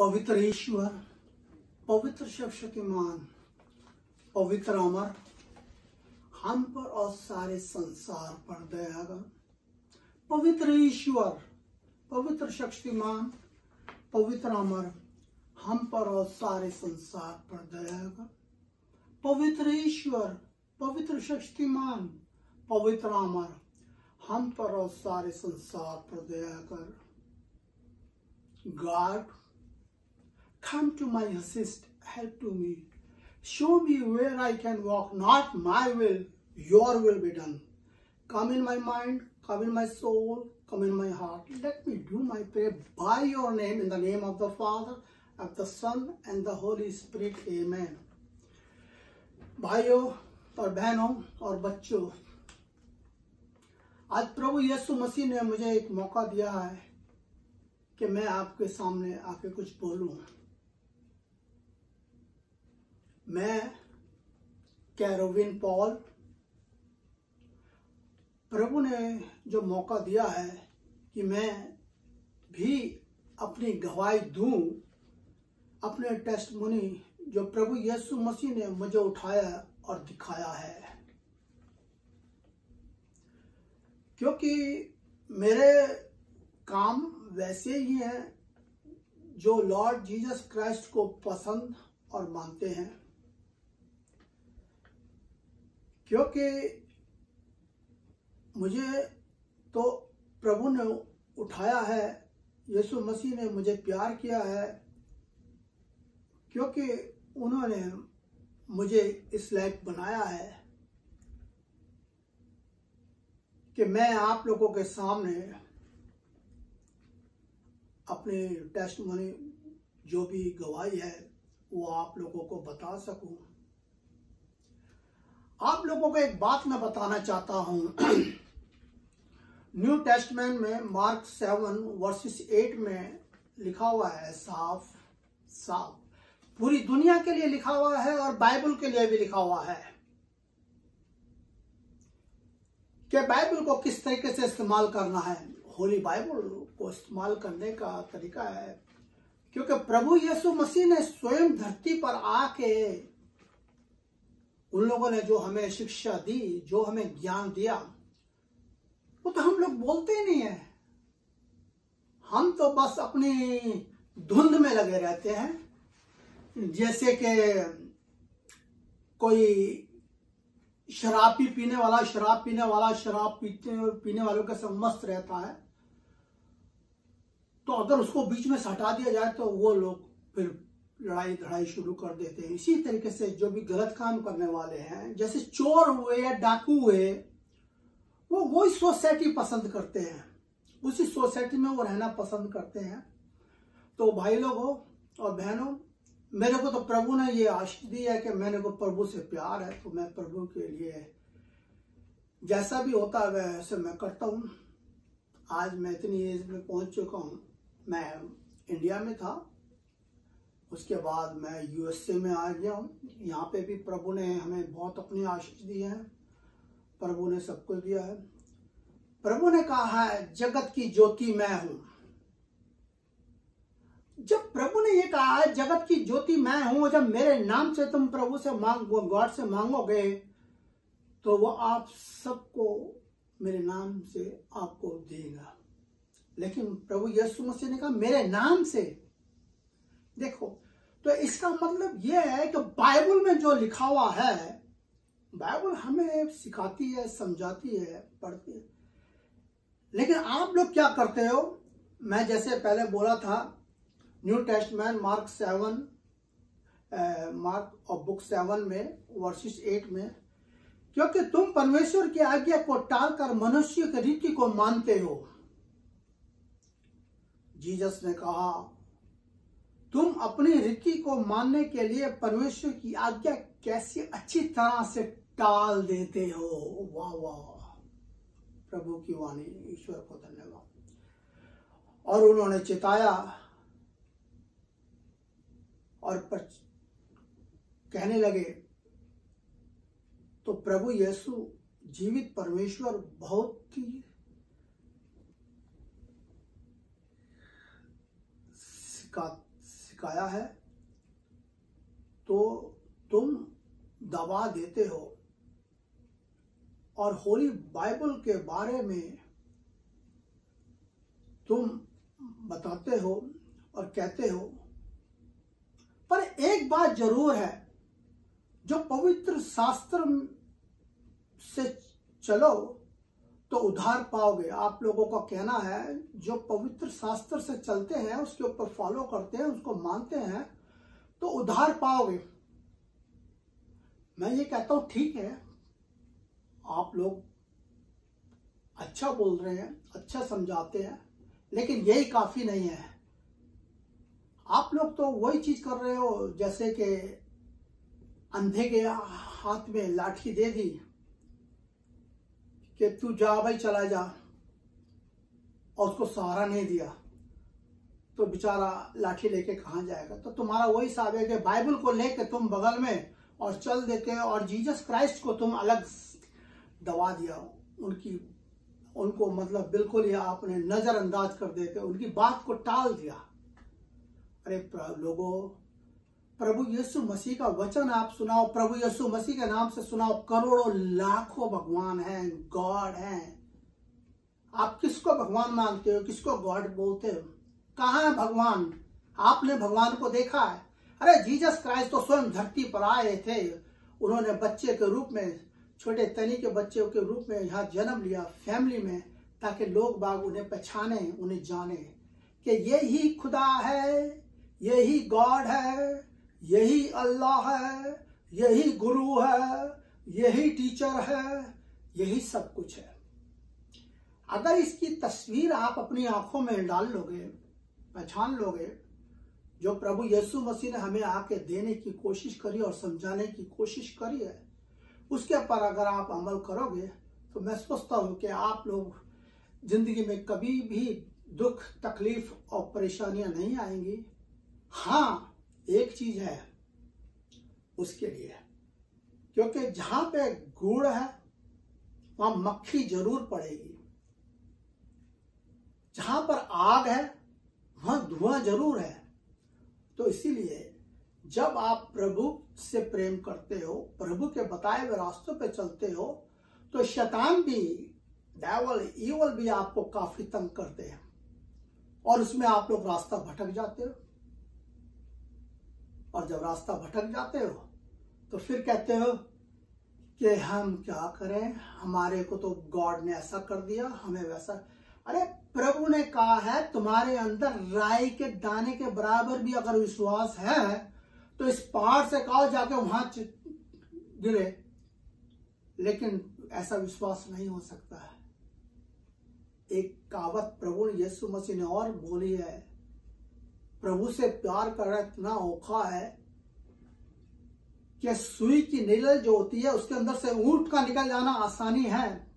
पवित्र ईश्वर, पवित्र शक्तिमान, पवित्र अमर, हम पर और सारे संसार पर दया कर। पवित्र ईश्वर, पवित्र शक्तिमान, पवित्र अमर, हम पर और सारे संसार पर दया कर। पवित्र ईश्वर, पवित्र शक्तिमान, पवित्र अमर, हम पर और सारे संसार पर दया कर। God, come to my assist, help to me. Show me where I can walk, not my will, your will be done. Come in my mind, come in my soul, come in my heart. Let me do my prayer by your name, in the name of the Father, of the Son, and the Holy Spirit. Amen. भाइयों और बहनों और बच्चों, आज प्रभु यीशु मसीह ने मुझे एक मौका दिया है कि मैं आपके सामने आके कुछ बोलूं। मैं कैरोविन पॉल, प्रभु ने जो मौका दिया है कि मैं भी अपनी गवाही दूं, अपने टेस्टमनी जो प्रभु यीशु मसीह ने मुझे उठाया और दिखाया है, क्योंकि मेरे काम वैसे ही हैं जो लॉर्ड जीसस क्राइस्ट को पसंद और मानते हैं। क्योंकि मुझे तो प्रभु ने उठाया है, यीशु मसीह ने मुझे प्यार किया है, क्योंकि उन्होंने मुझे इस लायक बनाया है कि मैं आप लोगों के सामने अपनी टेस्टमनी जो भी गवाही है वो आप लोगों को बता सकूं। आप लोगों को एक बात मैं बताना चाहता हूं। न्यू टेस्टमेंट में मार्क 7:8 में लिखा हुआ है, साफ साफ पूरी दुनिया के लिए लिखा हुआ है और बाइबल के लिए भी लिखा हुआ है कि बाइबल को किस तरीके से इस्तेमाल करना है। होली बाइबल को इस्तेमाल करने का तरीका है, क्योंकि प्रभु यीशु मसीह ने स्वयं धरती पर आके उन लोगों ने जो हमें शिक्षा दी, जो हमें ज्ञान दिया, वो तो हम लोग बोलते ही नहीं है। हम तो बस अपनी धुंध में लगे रहते हैं, जैसे कि कोई शराब पीने वाला शराब पीने वालों के संग मस्त रहता है, तो अगर उसको बीच में हटा दिया जाए तो वो लोग फिर लड़ाई धड़ाई शुरू कर देते हैं। इसी तरीके से जो भी गलत काम करने वाले हैं, जैसे चोर हुए या डाकू हुए, वो वही सोसाइटी पसंद करते हैं, उसी सोसाइटी में वो रहना पसंद करते हैं। तो भाई लोगों और बहनों, मेरे को तो प्रभु ने ये आशीष दी है कि मैंने को प्रभु से प्यार है, तो मैं प्रभु के लिए जैसा भी होता है वैसे मैं करता हूँ। आज मैं इतनी एज में पहुंच चुका हूँ। मैं इंडिया में था, उसके बाद मैं यूएसए में आ गया हूँ। यहाँ पे भी प्रभु ने हमें बहुत अपनी आशीष दी है, प्रभु ने सब कुछ दिया है। प्रभु ने कहा है, जगत की ज्योति मैं हूं। जब प्रभु ने ये कहा है जगत की ज्योति मैं हूं, जब मेरे नाम से तुम प्रभु से गॉड से मांगोगे, तो वो आप सबको मेरे नाम से आपको देगा। लेकिन प्रभु यीशु मसीह ने कहा मेरे नाम से। देखो, तो इसका मतलब यह है कि बाइबल में जो लिखा हुआ है, बाइबल हमें सिखाती है, समझाती है, पढ़ती है। लेकिन आप लोग क्या करते हो? मैं जैसे पहले बोला था, न्यू टेस्टमेंट मार्क और बुक 7 में वर्सेस 8 में, क्योंकि तुम परमेश्वर की आज्ञा को टालकर मनुष्य की रीति को मानते हो। जीसस ने कहा, तुम अपनी रीति को मानने के लिए परमेश्वर की आज्ञा कैसी अच्छी तरह से टाल देते हो। वाह वाह, प्रभु की वाणी, ईश्वर को धन्यवाद। और उन्होंने चिताया और कहने लगे, तो प्रभु यीशु जीवित परमेश्वर बहुत ही सिखाया है तो तुम दबा देते हो, और होली बाइबल के बारे में तुम बताते हो और कहते हो। पर एक बात जरूर है, जो पवित्र शास्त्र से चलो तो उद्धार पाओगे। आप लोगों का कहना है जो पवित्र शास्त्र से चलते हैं, उसके ऊपर फॉलो करते हैं, उसको मानते हैं, तो उद्धार पाओगे। मैं ये कहता हूं ठीक है, आप लोग अच्छा बोल रहे हैं, अच्छा समझाते हैं, लेकिन यही काफी नहीं है। आप लोग तो वही चीज कर रहे हो जैसे कि अंधे के हाथ में लाठी दे दी कि तू जा भाई, चला जा, और उसको सहारा नहीं दिया तो बेचारा लाठी लेके कहां जाएगा। तो तुम्हारा वही हिसाब है कि बाइबल को लेके तुम बगल में और चल देते हो, और जीसस क्राइस्ट को तुम अलग दबा दिया, उनको मतलब बिल्कुल ही आपने नजरअंदाज कर देते, उनकी बात को टाल दिया। अरे लोगों, प्रभु यीशु मसीह का वचन आप सुनाओ, प्रभु यीशु मसीह के नाम से सुनाओ। करोड़ों लाखों भगवान हैं, गॉड हैं। आप किसको भगवान मानते हो, किसको गॉड बोलते हो? कहाँ है भगवान? आपने भगवान को देखा है? अरे जीसस क्राइस्ट तो स्वयं धरती पर आए थे, उन्होंने बच्चे के रूप में, छोटे तनी के बच्चे के रूप में यहाँ जन्म लिया फैमिली में, ताकि लोग बाग उन्हें पहचाने, उन्हें जाने कि यही खुदा है, यही गॉड है, यही अल्लाह है, यही गुरु है, यही टीचर है, यही सब कुछ है। अगर इसकी तस्वीर आप अपनी आंखों में डाल लोगे, पहचान लोगे, जो प्रभु यीशु मसीह ने हमें आके देने की कोशिश करी और समझाने की कोशिश करी है, उसके ऊपर अगर आप अमल करोगे तो मैं सोचता हूं कि आप लोग जिंदगी में कभी भी दुख, तकलीफ और परेशानियां नहीं आएंगी। हाँ, एक चीज है उसके लिए, क्योंकि जहां पे गुड़ है वहां मक्खी जरूर पड़ेगी, जहां पर आग है वहां धुआं जरूर है। तो इसीलिए जब आप प्रभु से प्रेम करते हो, प्रभु के बताए हुए रास्तों पे चलते हो, तो शैतान भी, डेविल, ईवल भी आपको काफी तंग करते हैं, और उसमें आप लोग रास्ता भटक जाते हो। और जब रास्ता भटक जाते हो तो फिर कहते हो कि हम क्या करें, हमारे को तो गॉड ने ऐसा कर दिया, हमें वैसा। अरे प्रभु ने कहा है तुम्हारे अंदर राई के दाने के बराबर भी अगर विश्वास है तो इस पहाड़ से कहो जाके वहां गिरे, लेकिन ऐसा विश्वास नहीं हो सकता है। एक कहावत प्रभु यीशु मसीह ने और बोली है, प्रभु से प्यार करना इतना औखा है कि सुई की नीडल जो होती है उसके अंदर से ऊंट का निकल जाना आसानी है,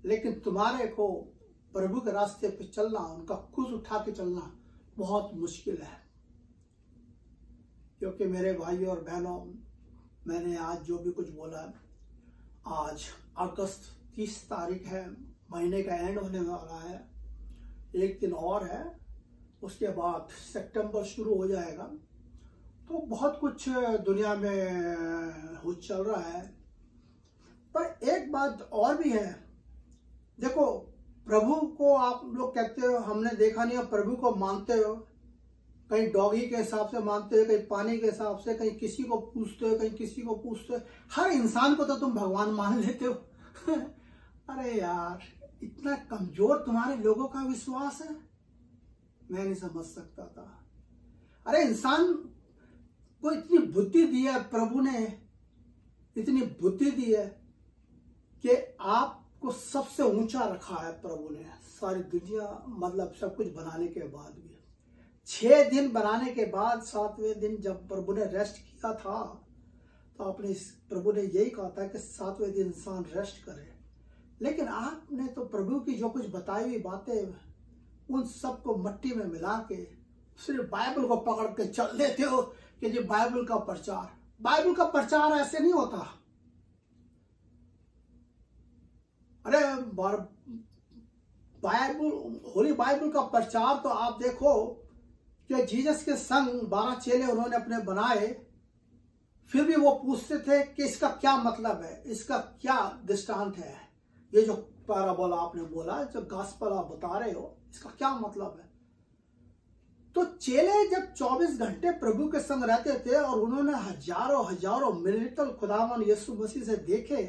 लेकिन तुम्हारे को प्रभु के रास्ते पे चलना, उनका क्रूस उठा के चलना बहुत मुश्किल है। क्योंकि मेरे भाई और बहनों, मैंने आज जो भी कुछ बोला, आज अगस्त 30 तारीख है, महीने का एंड होने वाला है, एक दिन और है, उसके बाद सितंबर शुरू हो जाएगा। तो बहुत कुछ दुनिया में हो चल रहा है। पर एक बात और भी है, देखो प्रभु को आप लोग कहते हो हमने देखा नहीं, और प्रभु को मानते हो, कहीं डॉगी के हिसाब से मानते हो, कहीं पानी के हिसाब से, कहीं किसी को पूछते हो, कहीं किसी को पूछते हो, हर इंसान को तो तुम भगवान मान लेते हो। अरे यार, इतना कमजोर तुम्हारे लोगों का विश्वास है, मैं नहीं समझ सकता था। अरे इंसान को इतनी बुद्धि दी है प्रभु ने, इतनी बुद्धि दी है कि आपको सबसे ऊंचा रखा है प्रभु ने सारी दुनिया, मतलब सब कुछ बनाने के बाद भी। 6 दिन बनाने के बाद 7वें दिन जब प्रभु ने रेस्ट किया था, तो अपने प्रभु ने यही कहा था कि 7वें दिन इंसान रेस्ट करे। लेकिन आपने तो प्रभु की जो कुछ बताई हुई बातें, उन सबको मट्टी में मिला के सिर्फ बाइबल को पकड़ के चल देते हो कि ये बाइबल का प्रचार। बाइबल का प्रचार ऐसे नहीं होता। अरे बाइबल, होली बाइबल का प्रचार तो आप देखो कि जीसस के संग 12 चेले उन्होंने अपने बनाए, फिर भी वो पूछते थे कि इसका क्या मतलब है, इसका क्या दृष्टांत है, ये जो पैराबोला आपने बोला, जो गॉस्पेल आप बता रहे हो, इसका क्या मतलब है। तो चेले जब 24 घंटे प्रभु के संग रहते थे और उन्होंने हजारों हजारों मिरेकल खुदावन यीशु मसीह से देखे,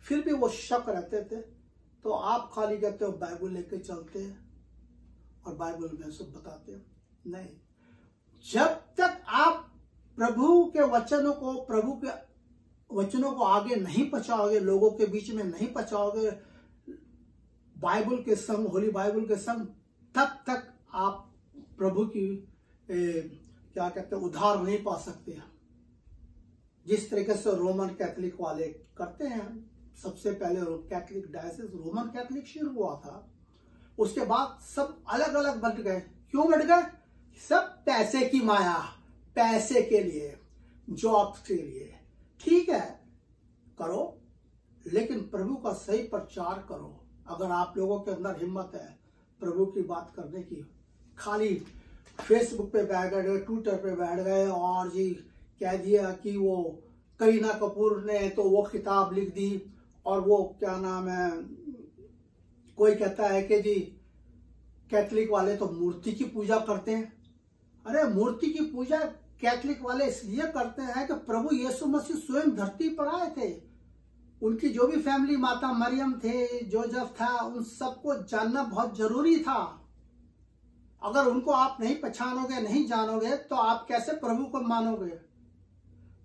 फिर भी वो शक रहते थे। तो आप खाली कहते हो बाइबल लेके चलते हैं और बाइबल में सब बताते हो, नहीं। जब तक आप प्रभु के वचनों को आगे नहीं पहुंचाओगे, लोगों के बीच में नहीं पहुंचाओगे बाइबल के संग, होली बाइबल के संग, तब तक आप प्रभु की क्या कहते हैं उद्धार नहीं पा सकते हैं। जिस तरीके से रोमन कैथोलिक वाले करते हैं, सबसे पहले कैथोलिक डायसिस रोमन कैथोलिक शुरू हुआ था, उसके बाद सब अलग अलग बट गए। क्यों बट गए? सब पैसे की माया, पैसे के लिए, जॉब के लिए। ठीक है, करो, लेकिन प्रभु का सही प्रचार करो। अगर आप लोगों के अंदर हिम्मत है प्रभु की बात करने की, खाली फेसबुक पे बैठ गए, ट्विटर पे बैठ गए और जी कह दिया कि वो करीना कपूर ने तो वो किताब लिख दी, और वो क्या नाम है, कोई कहता है कि जी कैथोलिक वाले तो मूर्ति की पूजा करते हैं। अरे मूर्ति की पूजा कैथोलिक वाले इसलिए करते हैं कि प्रभु यीशु मसीह स्वयं धरती पर आए थे। उनकी जो भी फैमिली, माता मरियम थे, जोसेफ था, उन सबको जानना बहुत जरूरी था। अगर उनको आप नहीं पहचानोगे, नहीं जानोगे, तो आप कैसे प्रभु को मानोगे?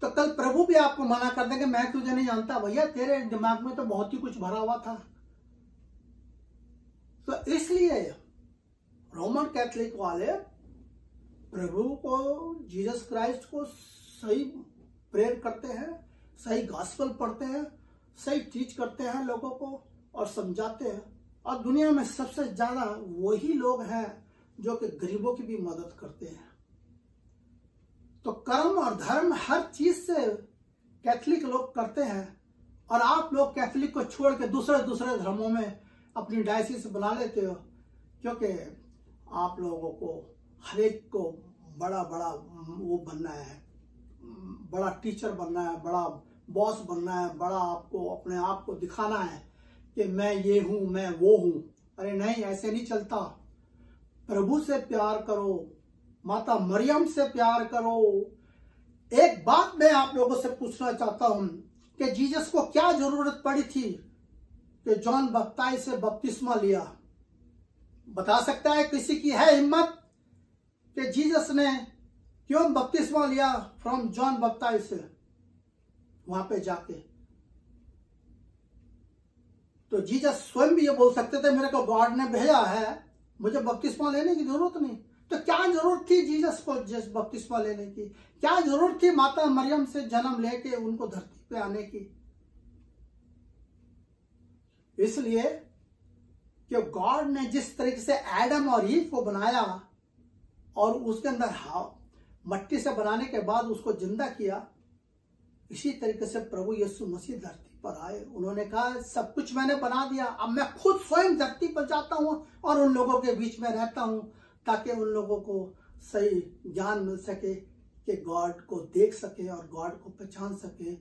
तो कल प्रभु भी आपको मना कर देंगे, मैं तुझे नहीं जानता। भैया तेरे दिमाग में तो बहुत ही कुछ भरा हुआ था। तो इसलिए रोमन कैथोलिक वाले प्रभु को, जीसस क्राइस्ट को सही प्रेयर करते हैं, सही गॉस्पेल पढ़ते हैं, सही टीच करते हैं लोगों को और समझाते हैं। और दुनिया में सबसे ज्यादा वही लोग हैं जो कि गरीबों की भी मदद करते हैं। तो कर्म और धर्म हर चीज से कैथोलिक लोग करते हैं, और आप लोग कैथोलिक को छोड़ के दूसरे दूसरे धर्मों में अपनी डायसिस बना लेते हो, क्योंकि आप लोगों को हर एक को बड़ा बड़ा वो बनना है, बड़ा टीचर बनना है, बड़ा बॉस बनना है, बड़ा आपको अपने आप को दिखाना है कि मैं ये हूं, मैं वो हूं। अरे नहीं, ऐसे नहीं चलता। प्रभु से प्यार करो, माता मरियम से प्यार करो। एक बात मैं आप लोगों से पूछना चाहता हूं कि जीसस को क्या जरूरत पड़ी थी कि जॉन बपतिस्मा से बपतिस्मा लिया? बता सकता है किसी की है हिम्मत कि जीसस ने क्यों बपतिस्मा लिया फ्रॉम जॉन बपतिस्मा से वहां पे जाके? तो जीसस स्वयं भी ये बोल सकते थे, मेरे को गॉड ने भेजा है, मुझे बपतिस्मा लेने की जरूरत नहीं। तो क्या जरूरत थी जीसस को बपतिस्मा लेने की? क्या जरूरत थी माता मरियम से जन्म लेके उनको धरती पे आने की? इसलिए कि गॉड ने जिस तरीके से एडम और ईव को बनाया और उसके अंदर मट्टी से बनाने के बाद उसको जिंदा किया, इसी तरीके से प्रभु यीशु मसीह धरती पर आए। उन्होंने कहा सब कुछ मैंने बना दिया, अब मैं खुद स्वयं धरती पर जाता हूं और उन लोगों के बीच में रहता हूं, ताकि उन लोगों को सही ज्ञान मिल सके कि गॉड को देख सके और गॉड को पहचान सके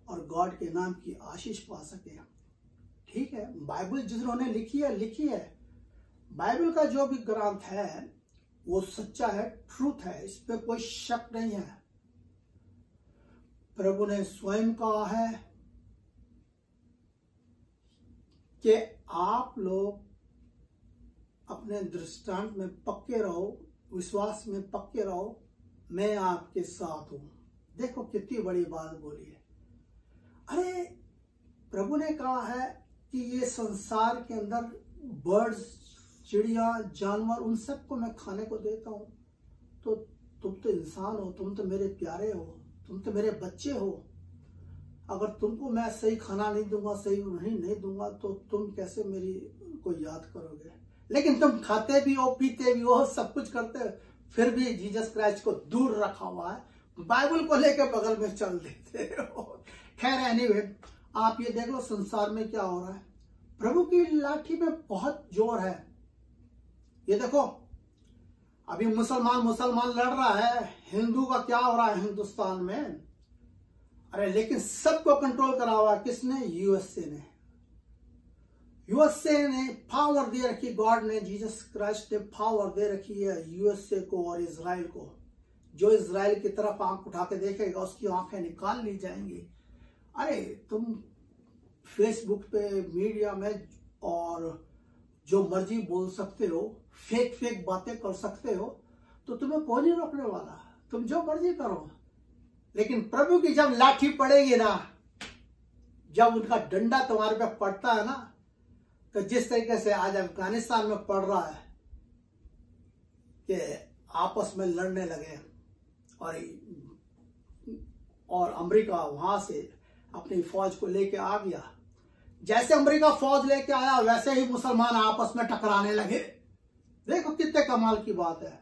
और गॉड के नाम की आशीष पा सके। ठीक है, बाइबल जिन्होंने लिखी है। बाइबल का जो भी ग्रंथ है वो सच्चा है, ट्रूथ है, इस पे कोई शक नहीं है। प्रभु ने स्वयं कहा है कि आप लोग अपने दृष्टांत में पक्के रहो, विश्वास में पक्के रहो, मैं आपके साथ हूं। देखो कितनी बड़ी बात बोली है। अरे प्रभु ने कहा है कि ये संसार के अंदर बर्ड्स, चिड़िया, जानवर, उन सबको मैं खाने को देता हूं। तो तुम तो इंसान हो, तुम तो मेरे प्यारे हो, तुम तो मेरे बच्चे हो। अगर तुमको मैं सही खाना नहीं दूंगा, सही नहीं दूंगा, तो तुम कैसे मेरी को याद करोगे? लेकिन तुम खाते भी हो, पीते भी हो, सब कुछ करते हो, फिर भी जीसस क्राइस्ट को दूर रखा हुआ है, बाइबल को लेकर बगल में चल देते हो। खैर एनीवे, आप ये देख लो संसार में क्या हो रहा है। प्रभु की लाठी में बहुत जोर है। ये देखो, अभी मुसलमान लड़ रहा है, हिंदू का क्या हो रहा है हिंदुस्तान में। अरे लेकिन सबको कंट्रोल करा हुआ किसने? यूएसए ने। यूएसए ने पावर दे रखी, गॉड ने, जीसस क्राइस्ट ने पावर दे रखी है यूएसए को और इजराइल को। जो इजराइल की तरफ आंख उठा के देखेगा उसकी आंखें निकाल ली जाएंगी। अरे तुम फेसबुक पे, मीडिया में और जो मर्जी बोल सकते हो, फेक बातें कर सकते हो, तो तुम्हें कौन नहीं रोकने वाला, तुम जो मर्जी करो। लेकिन प्रभु की जब लाठी पड़ेगी ना, जब उनका डंडा तुम्हारे पे पड़ता है ना, तो जिस तरीके से आज अफगानिस्तान में पड़ रहा है कि आपस में लड़ने लगे और अमेरिका वहां से अपनी फौज को लेके आ गया। जैसे अमेरिका फौज लेके आया वैसे ही मुसलमान आपस में टकराने लगे। देखो कितने कमाल की बात है।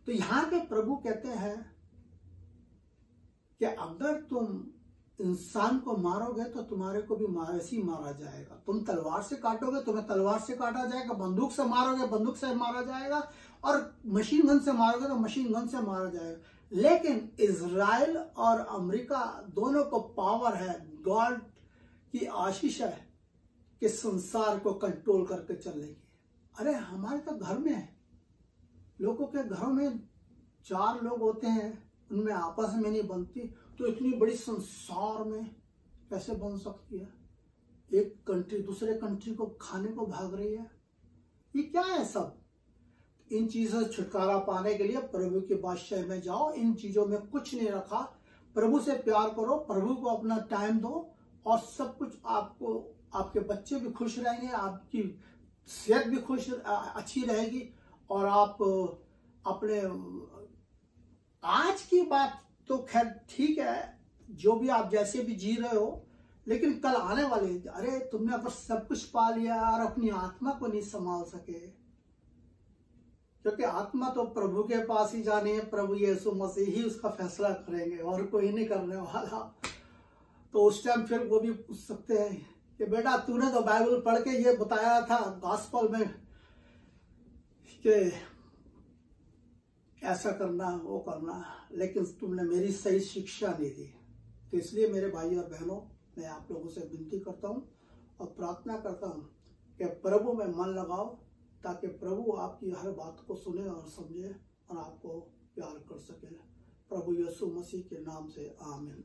तो यहां पे प्रभु कहते हैं कि अगर तुम इंसान को मारोगे तो तुम्हारे को भी वैसे ही मारा जाएगा। तुम तलवार से काटोगे, तुम्हें तलवार से काटा जाएगा। बंदूक से मारोगे, बंदूक से मारा जाएगा। और मशीन गन से मारोगे तो मशीन गन से मारा जाएगा। लेकिन इजराइल और अमेरिका दोनों को पावर है, गॉड की आशीष है कि संसार को कंट्रोल करके चलेगी। अरे हमारे तो घर में है, लोगों के घरों में 4 लोग होते हैं, उनमें आपस में नहीं बनती, तो इतनी बड़ी संसार में कैसे बन सकती है? एक कंट्री दूसरे कंट्री को खाने को भाग रही है। ये क्या है सब? इन चीजों से छुटकारा पाने के लिए प्रभु के बादशाह में जाओ। इन चीजों में कुछ नहीं रखा। प्रभु से प्यार करो, प्रभु को अपना टाइम दो और सब कुछ आपको, आपके बच्चे भी खुश रहेंगे, आपकी सेहत भी अच्छी रहेगी। और आप अपने, आज की बात तो खैर ठीक है, जो भी आप जैसे भी जी रहे हो, लेकिन कल आने वाले, अरे तुमने अगर सब कुछ पा लिया और अपनी आत्मा को नहीं संभाल सके, क्योंकि आत्मा तो प्रभु के पास ही जानी है। प्रभु यीशु मसीह ही उसका फैसला करेंगे और कोई नहीं करने वाला। तो उस टाइम फिर वो भी पूछ सकते हैं कि बेटा तूने तो बाइबल पढ़ के ये बताया था गॉस्पेल में कि ऐसा करना वो करना, लेकिन तुमने मेरी सही शिक्षा नहीं दी। तो इसलिए मेरे भाई और बहनों, मैं आप लोगों से विनती करता हूँ और प्रार्थना करता हूँ कि प्रभु में मन लगाओ, ताकि प्रभु आपकी हर बात को सुने और समझे और आपको प्यार कर सके। प्रभु यीशु मसीह के नाम से आमीन।